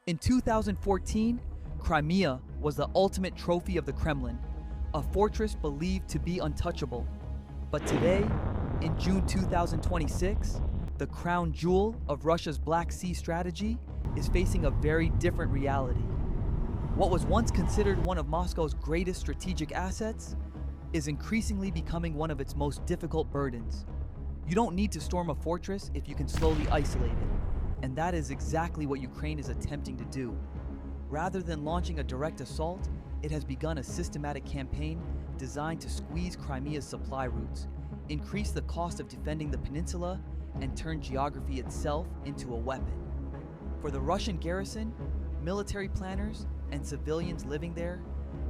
In 2014, Crimea was the ultimate trophy of the Kremlin, a fortress believed to be untouchable. But today, in June 2026, the crown jewel of Russia's Black Sea strategy is facing a very different reality. What was once considered one of Moscow's greatest strategic assets is increasingly becoming one of its most difficult burdens. You don't need to storm a fortress if you can slowly isolate it, and that is exactly what Ukraine is attempting to do. Rather than launching a direct assault, it has begun a systematic campaign designed to squeeze Crimea's supply routes, increase the cost of defending the peninsula, and turn geography itself into a weapon. For the Russian garrison, military planners, and civilians living there,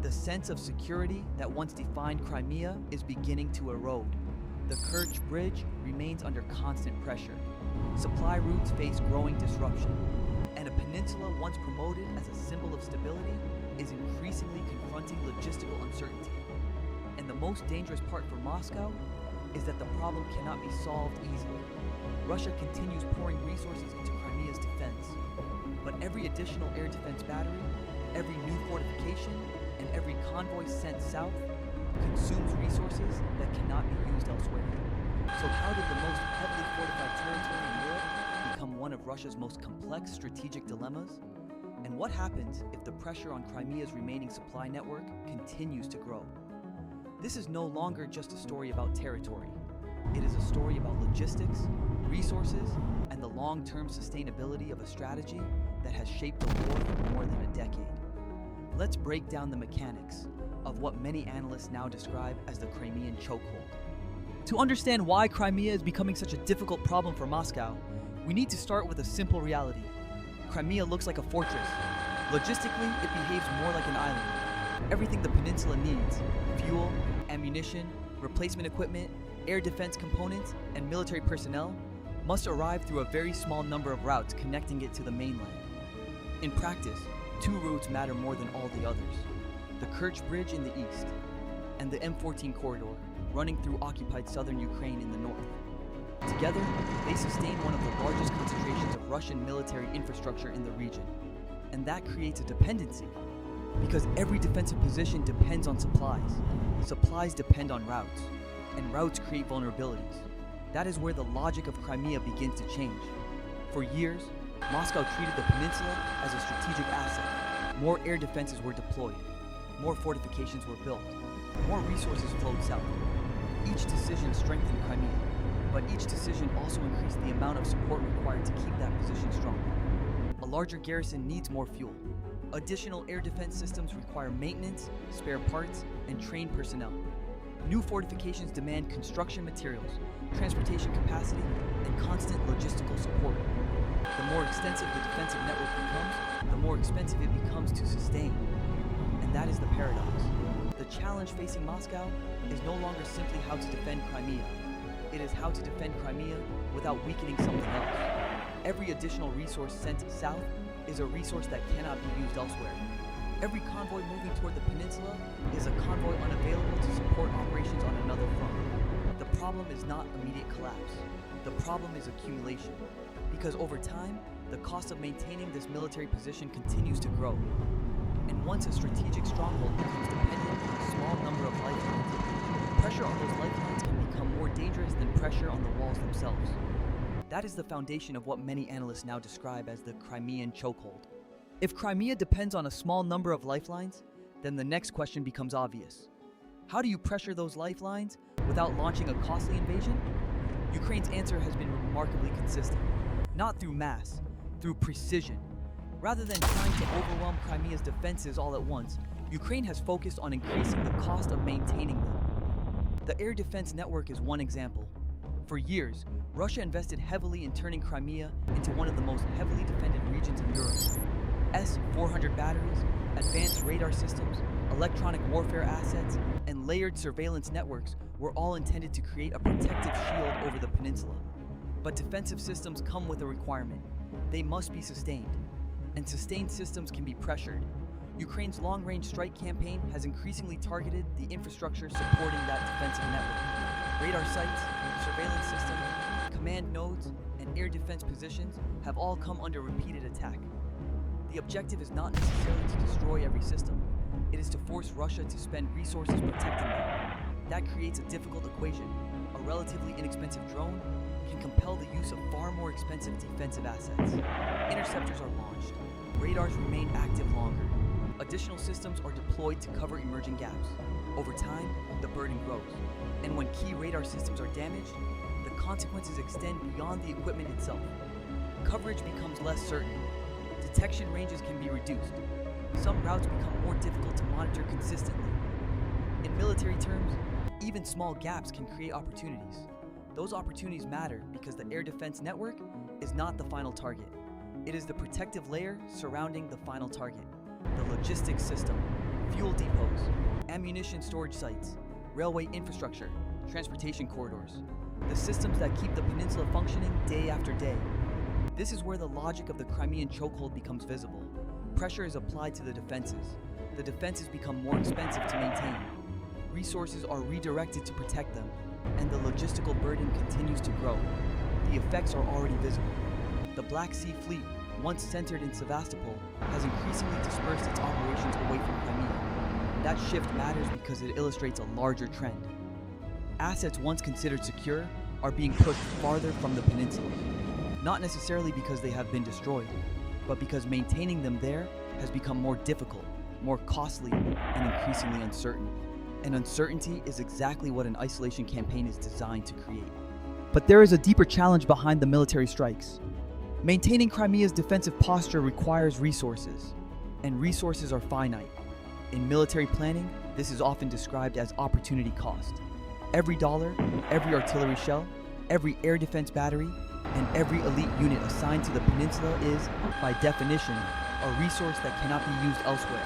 the sense of security that once defined Crimea is beginning to erode. The Kerch Bridge remains under constant pressure. Supply routes face growing disruption, and a peninsula once promoted as a symbol of stability is increasingly confronting logistical uncertainty. And the most dangerous part for Moscow is that the problem cannot be solved easily. Russia continues pouring resources into Crimea's defense, but every additional air defense battery, every new fortification, and every convoy sent south consumes resources that cannot be used elsewhere. So how did the most heavily fortified territory in Europe become one of Russia's most complex strategic dilemmas? And what happens if the pressure on Crimea's remaining supply network continues to grow? This is no longer just a story about territory. It is a story about logistics, resources, and the long-term sustainability of a strategy that has shaped the war for more than a decade. Let's break down the mechanics of what many analysts now describe as the Crimean chokehold. To understand why Crimea is becoming such a difficult problem for Moscow, we need to start with a simple reality. Crimea looks like a fortress. Logistically, it behaves more like an island. Everything the peninsula needs, fuel, ammunition, replacement equipment, air defense components, and military personnel, must arrive through a very small number of routes connecting it to the mainland. In practice, two routes matter more than all the others: the Kerch Bridge in the east, and the M14 corridor, running through occupied southern Ukraine in the north. Together, they sustain one of the largest concentrations of Russian military infrastructure in the region. And that creates a dependency, because every defensive position depends on supplies. Supplies depend on routes, and routes create vulnerabilities. That is where the logic of Crimea begins to change. For years, Moscow treated the peninsula as a strategic asset. More air defenses were deployed, more fortifications were built, more resources flowed south. Each decision strengthened Crimea, but each decision also increased the amount of support required to keep that position strong. A larger garrison needs more fuel. Additional air defense systems require maintenance, spare parts, and trained personnel. New fortifications demand construction materials, transportation capacity, and constant logistical support. The more extensive the defensive network becomes, the more expensive it becomes to sustain. And that is the paradox. The challenge facing Moscow is no longer simply how to defend Crimea. It is how to defend Crimea without weakening something else. Every additional resource sent south is a resource that cannot be used elsewhere. Every convoy moving toward the peninsula is a convoy unavailable to support operations on another front. The problem is not immediate collapse. The problem is accumulation. Because over time, the cost of maintaining this military position continues to grow. And once a strategic stronghold becomes dependent on a small number of lifelines, pressure on those lifelines can become more dangerous than pressure on the walls themselves. That is the foundation of what many analysts now describe as the Crimean chokehold. If Crimea depends on a small number of lifelines, then the next question becomes obvious. How do you pressure those lifelines without launching a costly invasion? Ukraine's answer has been remarkably consistent. Not through mass, through precision. Rather than trying to overwhelm Crimea's defenses all at once, Ukraine has focused on increasing the cost of maintaining them. The air defense network is one example. For years, Russia invested heavily in turning Crimea into one of the most heavily defended regions in Europe. S-400 batteries, advanced radar systems, electronic warfare assets, and layered surveillance networks were all intended to create a protective shield over the peninsula. But defensive systems come with a requirement. They must be sustained. And sustained systems can be pressured. Ukraine's long-range strike campaign has increasingly targeted the infrastructure supporting that defensive network. Radar sites, surveillance systems, command nodes, and air defense positions have all come under repeated attack. The objective is not necessarily to destroy every system. It is to force Russia to spend resources protecting them. That creates a difficult equation. A relatively inexpensive drone can compel the use of far more expensive defensive assets. Interceptors are launched. Radars remain active longer. Additional systems are deployed to cover emerging gaps. Over time, the burden grows. And when key radar systems are damaged, the consequences extend beyond the equipment itself. Coverage becomes less certain. Detection ranges can be reduced. Some routes become more difficult to monitor consistently. In military terms, even small gaps can create opportunities. Those opportunities matter because the air defense network is not the final target. It is the protective layer surrounding the final target. The logistics system, fuel depots, ammunition storage sites, railway infrastructure, transportation corridors. The systems that keep the peninsula functioning day after day. This is where the logic of the Crimean chokehold becomes visible. Pressure is applied to the defenses. The defenses become more expensive to maintain. Resources are redirected to protect them, and the logistical burden continues to grow. The effects are already visible. The Black Sea Fleet, once centered in Sevastopol, has increasingly dispersed its operations away from Crimea. That shift matters because it illustrates a larger trend. Assets once considered secure are being pushed farther from the peninsula, not necessarily because they have been destroyed, but because maintaining them there has become more difficult, more costly, and increasingly uncertain. And uncertainty is exactly what an isolation campaign is designed to create. But there is a deeper challenge behind the military strikes. Maintaining Crimea's defensive posture requires resources, and resources are finite. In military planning, this is often described as opportunity cost. Every dollar, every artillery shell, every air defense battery, and every elite unit assigned to the peninsula is, by definition, a resource that cannot be used elsewhere.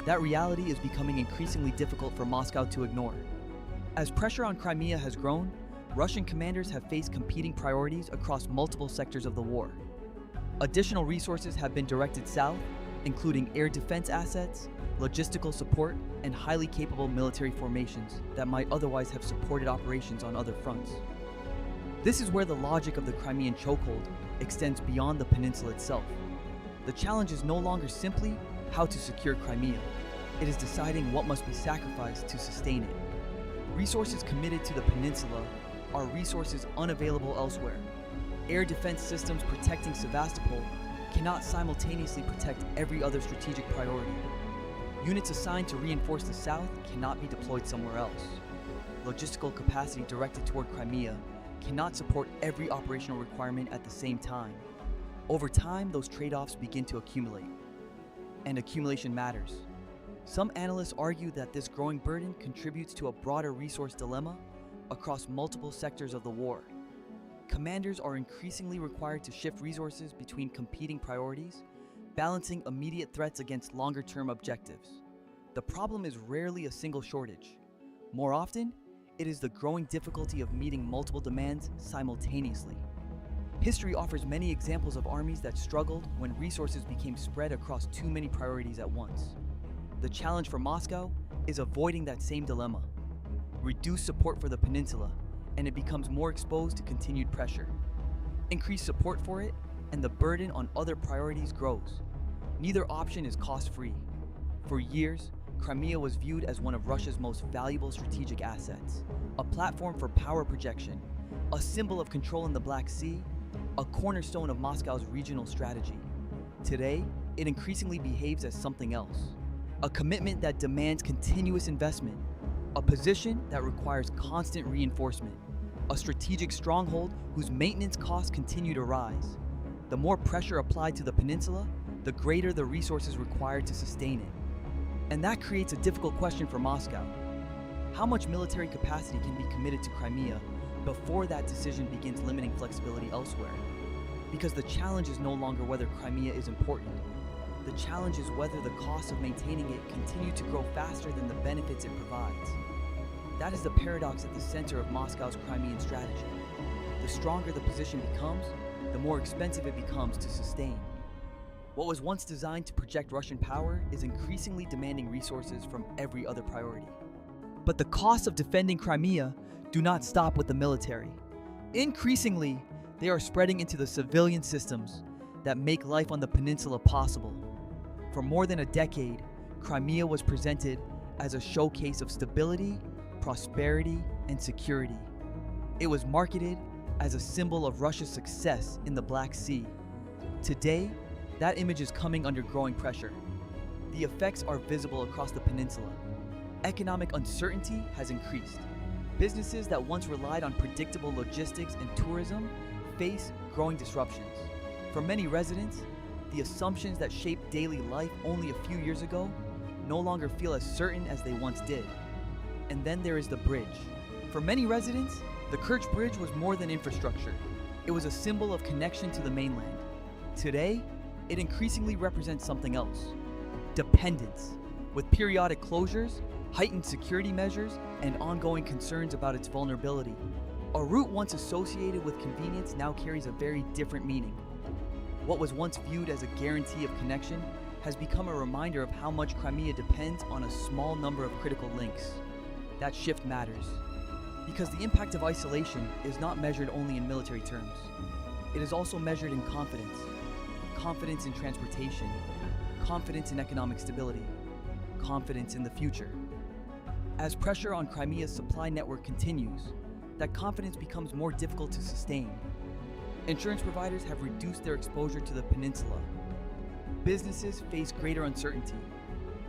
That reality is becoming increasingly difficult for Moscow to ignore. As pressure on Crimea has grown, Russian commanders have faced competing priorities across multiple sectors of the war. Additional resources have been directed south, including air defense assets, logistical support, and highly capable military formations that might otherwise have supported operations on other fronts. This is where the logic of the Crimean chokehold extends beyond the peninsula itself. The challenge is no longer simply how to secure Crimea. It is deciding what must be sacrificed to sustain it. Resources committed to the peninsula are resources unavailable elsewhere. Air defense systems protecting Sevastopol cannot simultaneously protect every other strategic priority. Units assigned to reinforce the south cannot be deployed somewhere else. Logistical capacity directed toward Crimea cannot support every operational requirement at the same time. Over time, those trade-offs begin to accumulate. And accumulation matters. Some analysts argue that this growing burden contributes to a broader resource dilemma across multiple sectors of the war. Commanders are increasingly required to shift resources between competing priorities, balancing immediate threats against longer-term objectives. The problem is rarely a single shortage. More often, it is the growing difficulty of meeting multiple demands simultaneously. History offers many examples of armies that struggled when resources became spread across too many priorities at once. The challenge for Moscow is avoiding that same dilemma. Reduce support for the peninsula, and it becomes more exposed to continued pressure. Increase support for it, and the burden on other priorities grows. Neither option is cost-free. For years, Crimea was viewed as one of Russia's most valuable strategic assets, a platform for power projection, a symbol of control in the Black Sea, a cornerstone of Moscow's regional strategy. Today, it increasingly behaves as something else, a commitment that demands continuous investment, a position that requires constant reinforcement, a strategic stronghold whose maintenance costs continue to rise. The more pressure applied to the peninsula, the greater the resources required to sustain it. And that creates a difficult question for Moscow. How much military capacity can be committed to Crimea before that decision begins limiting flexibility elsewhere? Because the challenge is no longer whether Crimea is important. The challenge is whether the costs of maintaining it continue to grow faster than the benefits it provides. That is the paradox at the center of Moscow's Crimean strategy. The stronger the position becomes, the more expensive it becomes to sustain. What was once designed to project Russian power is increasingly demanding resources from every other priority. But the costs of defending Crimea do not stop with the military. Increasingly, they are spreading into the civilian systems that make life on the peninsula possible. For more than a decade, Crimea was presented as a showcase of stability, prosperity, and security. It was marketed as a symbol of Russia's success in the Black Sea. Today, that image is coming under growing pressure. The effects are visible across the peninsula. Economic uncertainty has increased. Businesses that once relied on predictable logistics and tourism face growing disruptions. For many residents, the assumptions that shaped daily life only a few years ago no longer feel as certain as they once did. And then there is the bridge. For many residents, the Kerch Bridge was more than infrastructure. It was a symbol of connection to the mainland. Today, it increasingly represents something else: dependence. With periodic closures, heightened security measures, and ongoing concerns about its vulnerability, a route once associated with convenience now carries a very different meaning. What was once viewed as a guarantee of connection has become a reminder of how much Crimea depends on a small number of critical links. That shift matters, because the impact of isolation is not measured only in military terms. It is also measured in confidence. Confidence in transportation, confidence in economic stability, confidence in the future. As pressure on Crimea's supply network continues, that confidence becomes more difficult to sustain. Insurance providers have reduced their exposure to the peninsula. Businesses face greater uncertainty.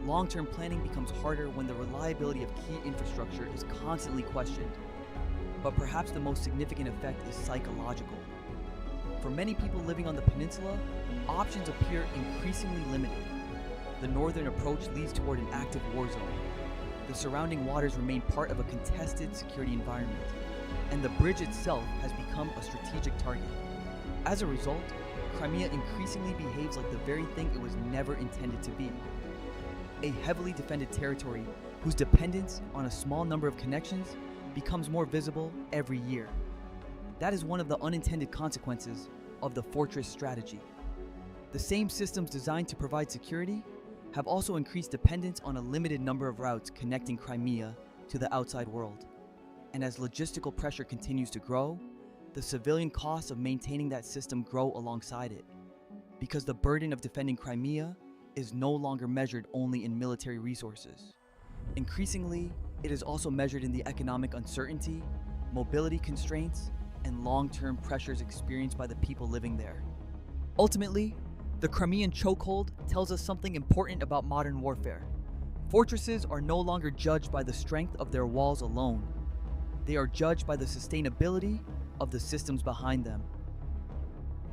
Long-term planning becomes harder when the reliability of key infrastructure is constantly questioned. But perhaps the most significant effect is psychological. For many people living on the peninsula, options appear increasingly limited. The northern approach leads toward an active war zone. The surrounding waters remain part of a contested security environment, and the bridge itself has become a strategic target. As a result, Crimea increasingly behaves like the very thing it was never intended to be: a heavily defended territory whose dependence on a small number of connections becomes more visible every year. That is one of the unintended consequences of the fortress strategy. The same systems designed to provide security have also increased dependence on a limited number of routes connecting Crimea to the outside world. And as logistical pressure continues to grow, the civilian costs of maintaining that system grow alongside it, because the burden of defending Crimea is no longer measured only in military resources. Increasingly, it is also measured in the economic uncertainty, mobility constraints, and long-term pressures experienced by the people living there. Ultimately, the Crimean chokehold tells us something important about modern warfare. Fortresses are no longer judged by the strength of their walls alone. They are judged by the sustainability of the systems behind them.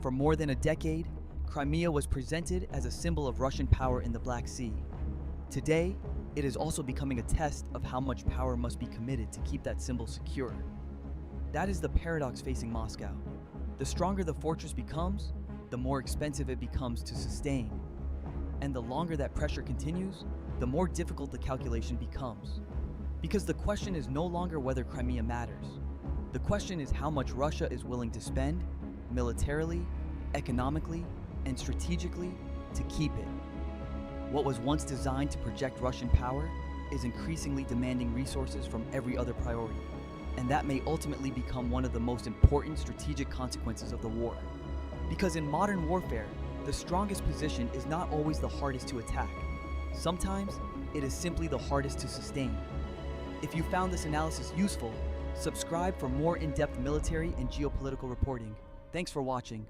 For more than a decade, Crimea was presented as a symbol of Russian power in the Black Sea. Today, it is also becoming a test of how much power must be committed to keep that symbol secure. That is the paradox facing Moscow. The stronger the fortress becomes, the more expensive it becomes to sustain. And the longer that pressure continues, the more difficult the calculation becomes. Because the question is no longer whether Crimea matters. The question is how much Russia is willing to spend, militarily, economically, and strategically, to keep it. What was once designed to project Russian power is increasingly demanding resources from every other priority. And that may ultimately become one of the most important strategic consequences of the war. Because in modern warfare, the strongest position is not always the hardest to attack. Sometimes, it is simply the hardest to sustain. If you found this analysis useful, subscribe for more in-depth military and geopolitical reporting. Thanks for watching.